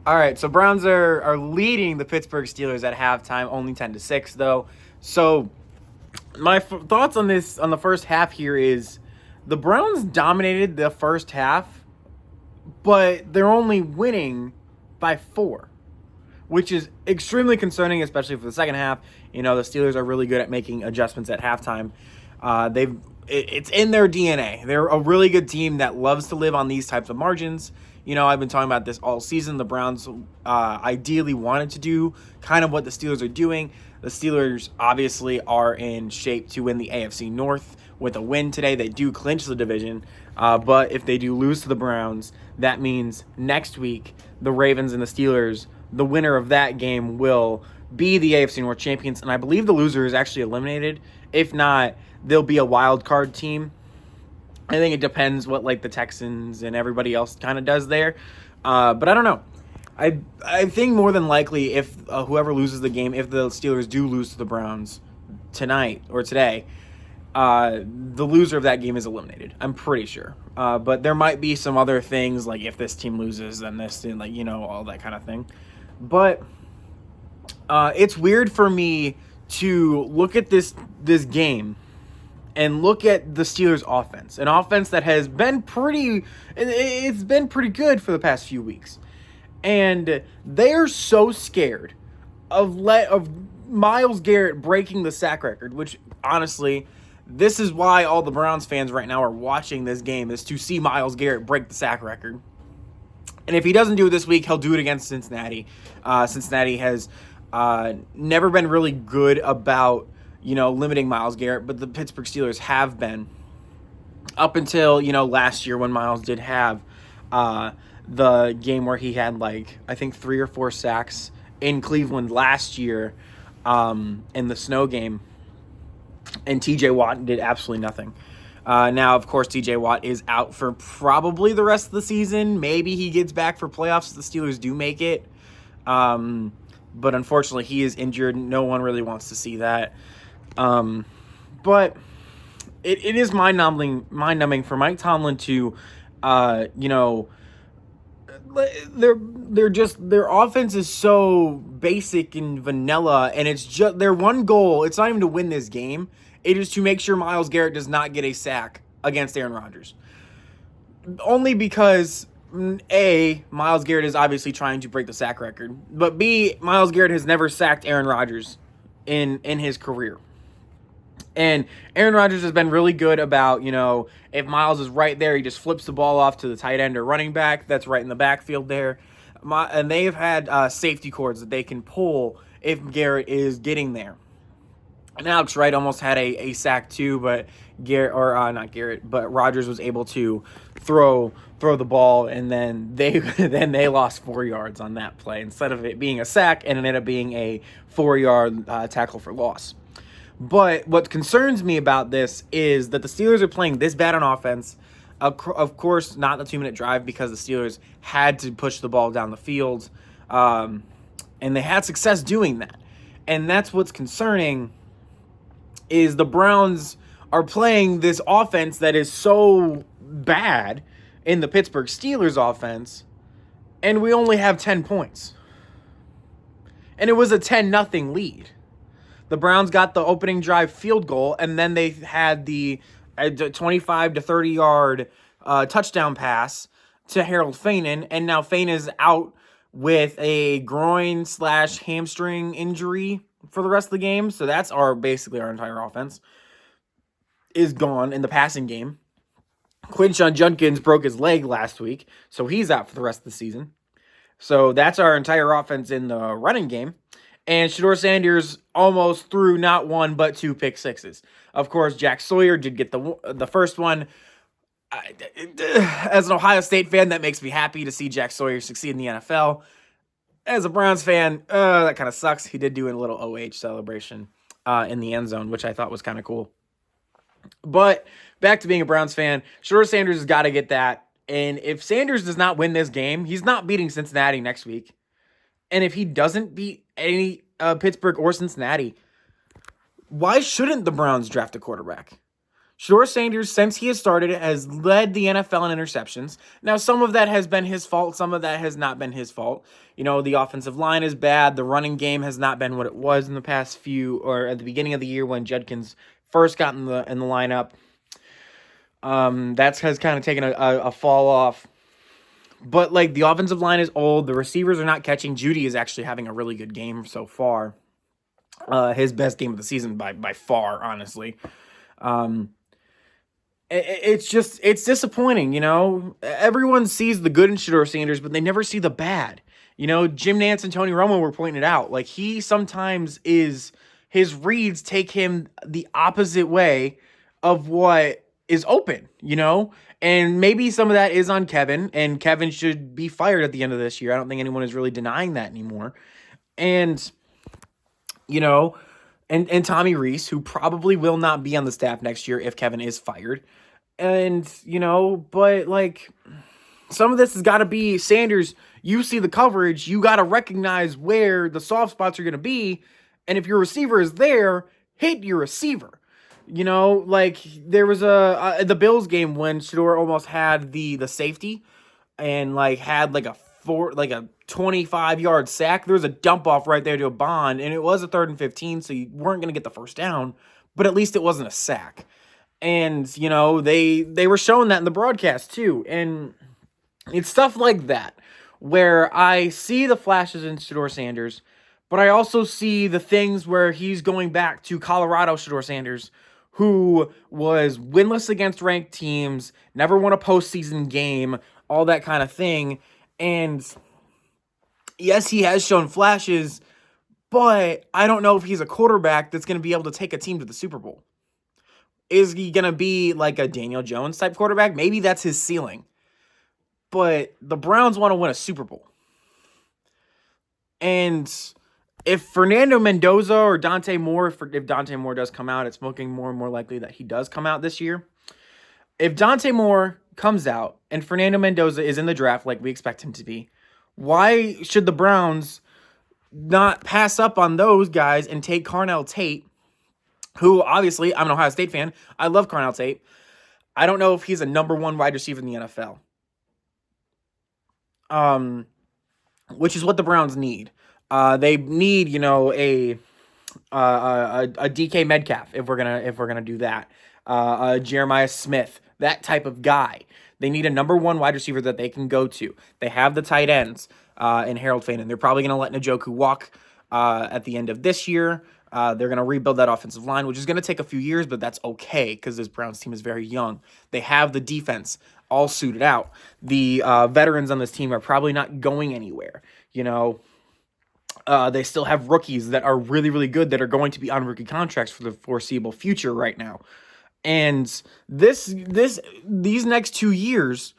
All right, so Browns are leading the Pittsburgh Steelers at halftime, only 10-6 though. So my thoughts on this on the first half here is the Browns dominated the first half, but they're only winning by 4, which is extremely concerning, especially for the second half. You know, the Steelers are really good at making adjustments at halftime. It's in their DNA. They're a really good team that loves to live on these types of margins. You know, I've been talking about this all season. The Browns ideally wanted to do kind of what the Steelers are doing. The Steelers obviously are in shape to win the AFC North. With a win today, they do clinch the division. But if they do lose to the Browns, that means next week the Ravens and the Steelers, the winner of that game will be the AFC North champions. And I believe the loser is actually eliminated. If not, they'll be a wild card team. I think it depends what like the Texans and everybody else kind of does there. But I don't know. I think more than likely if whoever loses the game, if the Steelers do lose to the Browns tonight or today, the loser of that game is eliminated. I'm pretty sure. But there might be some other things like if this team loses, then this, and like, you know, all that kind of thing. But it's weird for me to look at this game and look at the Steelers' offense, an offense that has been it's been pretty good for the past few weeks, and they're so scared of Myles Garrett breaking the sack record, which honestly, this is why all the Browns fans right now are watching this game, is to see Myles Garrett break the sack record. And if he doesn't do it this week, he'll do it against Cincinnati. Cincinnati has never been really good about, you know, limiting Myles Garrett, but the Pittsburgh Steelers have been up until, you know, last year when Myles did have the game where he had like I think 3 or 4 sacks in Cleveland last year in the snow game, and TJ Watt did absolutely nothing. Now, of course, TJ Watt is out for probably the rest of the season. Maybe he gets back for playoffs if the Steelers do make it. But unfortunately, he is injured. No one really wants to see that. But it is mind-numbing for Mike Tomlin to, you know, their offense is so basic and vanilla, and it's just their one goal. It's not even to win this game. It is to make sure Myles Garrett does not get a sack against Aaron Rodgers. Only because A, Myles Garrett is obviously trying to break the sack record, but B, Myles Garrett has never sacked Aaron Rodgers in his career. And Aaron Rodgers has been really good about, you know, if Myles is right there, he just flips the ball off to the tight end or running back that's right in the backfield there. And they've had safety cords that they can pull if Garrett is getting there. And Alex Wright almost had a sack too, but not Garrett, but Rodgers was able to throw the ball, and then they lost 4 yards on that play instead of it being a sack, and it ended up being a 4-yard tackle for loss. But what concerns me about this is that the Steelers are playing this bad on offense. Of course, not the 2-minute drive because the Steelers had to push the ball down the field, and they had success doing that. And that's what's concerning, is the Browns are playing this offense that is so bad in the Pittsburgh Steelers offense, and we only have 10 points. And it was a 10-0 lead. The Browns got the opening drive field goal, and then they had the 25 to 30-yard touchdown pass to Harold Fainin, and now Fain is out with a groin/hamstring injury for the rest of the game. So that's basically our entire offense is gone in the passing game. Quinshon Judkins broke his leg last week, so he's out for the rest of the season. So that's our entire offense in the running game. And Shedeur Sanders almost threw not 1 but 2 pick sixes. Of course, Jack Sawyer did get the first one. As an Ohio State fan, that makes me happy to see Jack Sawyer succeed in the NFL. As a Browns fan, that kind of sucks. He did do a little OH celebration in the end zone, which I thought was kind of cool. But back to being a Browns fan, Shedeur Sanders has got to get that. And if Sanders does not win this game, he's not beating Cincinnati next week. And if he doesn't beat any Pittsburgh or Cincinnati, why shouldn't the Browns draft a quarterback? Shador Sanders, since he has started, has led the NFL in interceptions. Now, some of that has been his fault. Some of that has not been his fault. The offensive line is bad. The running game has not been what it was in the past few, or at the beginning of the year when Judkins first got in the lineup. That has kind of taken a fall off. But, the offensive line is old. The receivers are not catching. Judy is actually having a really good game so far. His best game of the season by far, honestly. It's disappointing, Everyone sees the good in Shador Sanders, but they never see the bad. Jim Nantz and Tony Romo were pointing it out. He sometimes his reads take him the opposite way of what is open, And maybe some of that is on Kevin, and Kevin should be fired at the end of this year. I don't think anyone is really denying that anymore. And, and Tommy Reese, who probably will not be on the staff next year if Kevin is fired. And, but some of this has got to be Sanders. You see the coverage, you got to recognize where the soft spots are going to be. And if your receiver is there, hit your receiver. There was the Bills game when Shador almost had the safety and had a 25-yard sack. There was a dump off right there to a Bond, and it was a 3rd and 15, so you weren't going to get the first down, but at least it wasn't a sack. And, they were showing that in the broadcast too. And it's stuff like that where I see the flashes in Shador Sanders, but I also see the things where he's going back to Colorado Shador Sanders, who was winless against ranked teams, never won a postseason game, all that kind of thing. And yes, he has shown flashes, but I don't know if he's a quarterback that's going to be able to take a team to the Super Bowl. Is he going to be like a Daniel Jones type quarterback? Maybe that's his ceiling. But the Browns want to win a Super Bowl. And if Fernando Mendoza or Dante Moore, if Dante Moore does come out, it's looking more and more likely that he does come out this year. If Dante Moore comes out and Fernando Mendoza is in the draft like we expect him to be, why should the Browns not pass up on those guys and take Carnell Tate, who obviously, I'm an Ohio State fan. I love Carnell Tate. I don't know if he's a number 1 wide receiver in the NFL. Which is what the Browns need. They need, a DK Metcalf if we're gonna do that. Jeremiah Smith, that type of guy. They need a number 1 wide receiver that they can go to. They have the tight ends in Harold Fannin. They're probably gonna let Njoku walk at the end of this year. They're going to rebuild that offensive line, which is going to take a few years, but that's okay because this Browns team is very young. They have the defense all suited out. The veterans on this team are probably not going anywhere. They still have rookies that are really, really good that are going to be on rookie contracts for the foreseeable future right now. And these next 2 years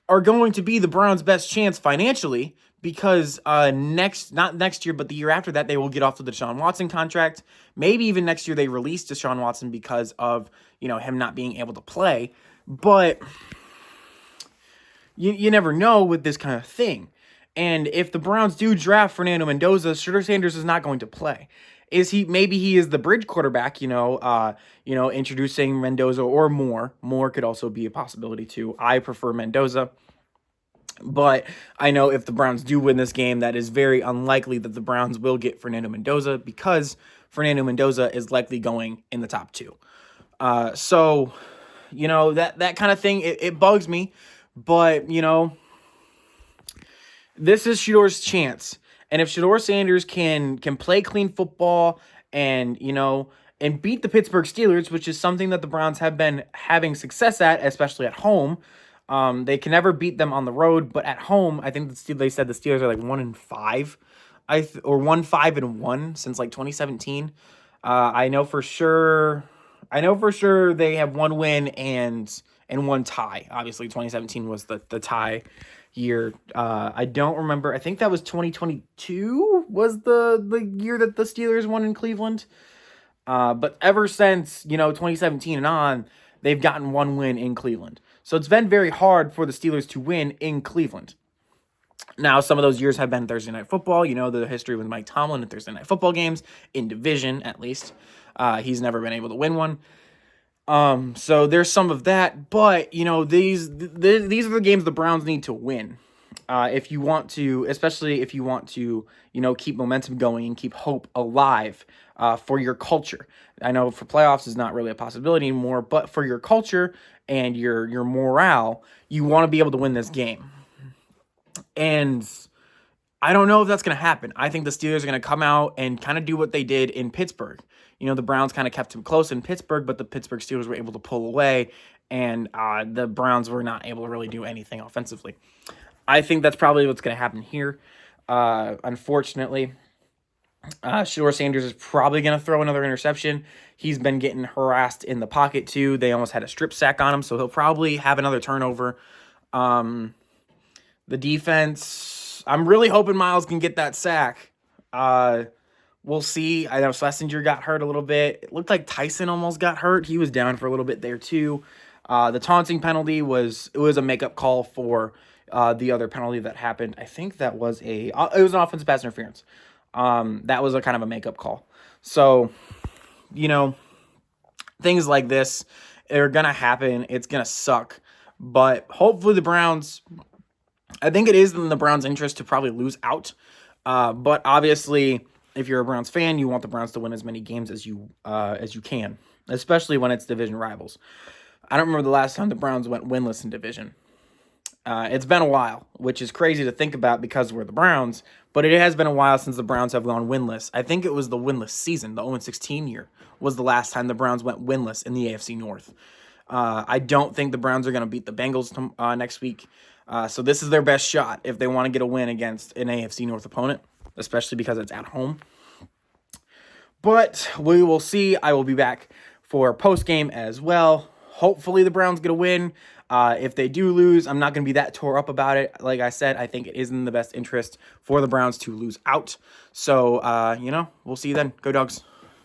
are going to be the Browns' best chance financially, because not next year, but the year after that, they will get off of the Deshaun Watson contract. Maybe even next year they release Deshaun Watson because of, him not being able to play. But you never know with this kind of thing. And if the Browns do draft Fernando Mendoza, Shador Sanders is not going to play. Maybe he is the bridge quarterback, introducing Mendoza or Moore. Moore could also be a possibility too. I prefer Mendoza. But I know if the Browns do win this game, that is very unlikely that the Browns will get Fernando Mendoza because Fernando Mendoza is likely going in the top 2. So, that kind of thing, it bugs me. But, this is Shador's chance. And if Shador Sanders can play clean football and, and beat the Pittsburgh Steelers, which is something that the Browns have been having success at, especially at home. They can never beat them on the road, but at home, I think they said the Steelers are 1-5, or 1-5-1 since 2017. I know for sure they have 1 win and 1 tie. Obviously, 2017 was the tie year. I don't remember. I think that was 2022 was the year that the Steelers won in Cleveland. But ever since 2017 and on, they've gotten 1 win in Cleveland. So it's been very hard for the Steelers to win in Cleveland. Now, some of those years have been Thursday Night Football. The history with Mike Tomlin and Thursday Night Football games, in division at least. He's never been able to win one. So there's some of that, but you know, these are the games the Browns need to win. If you want to, especially if you want to, you know, keep momentum going and keep hope alive for your culture. I know for playoffs is not really a possibility anymore, but for your culture and your morale, you want to be able to win this game. And I don't know if that's going to happen. I think the Steelers are going to come out and kind of do what they did in Pittsburgh. You know, the Browns kind of kept them close in Pittsburgh, but the Pittsburgh Steelers were able to pull away, and the Browns were not able to really do anything offensively. I think that's probably what's going to happen here. Unfortunately, Shedeur Sanders is probably going to throw another interception. He's been getting harassed in the pocket, too. They almost had a strip sack on him, so he'll probably have another turnover. The defense, I'm really hoping Miles can get that sack. We'll see. I know Schlesinger got hurt a little bit. It looked like Tyson almost got hurt. He was down for a little bit there too. The taunting penalty was a makeup call for the other penalty that happened. I think that was it was an offensive pass interference. That was a kind of a makeup call. So, you know, things like this are gonna happen. It's gonna suck, but hopefully the Browns. I think it is in the Browns' interest to probably lose out. But obviously, if you're a Browns fan, you want the Browns to win as many games as you can, especially when it's division rivals. I don't remember the last time the Browns went winless in division. It's been a while, which is crazy to think about because we're the Browns, but it has been a while since the Browns have gone winless. I think it was the winless season, the 0-16 year, was the last time the Browns went winless in the AFC North. I don't think the Browns are going to beat the Bengals next week. So this is their best shot if they want to get a win against an AFC North opponent, especially because it's at home. But we will see. I will be back for post-game as well. Hopefully the Browns get a win. If they do lose, I'm not going to be that tore up about it. Like I said, I think it is in the best interest for the Browns to lose out. So, you know, we'll see you then. Go Dogs.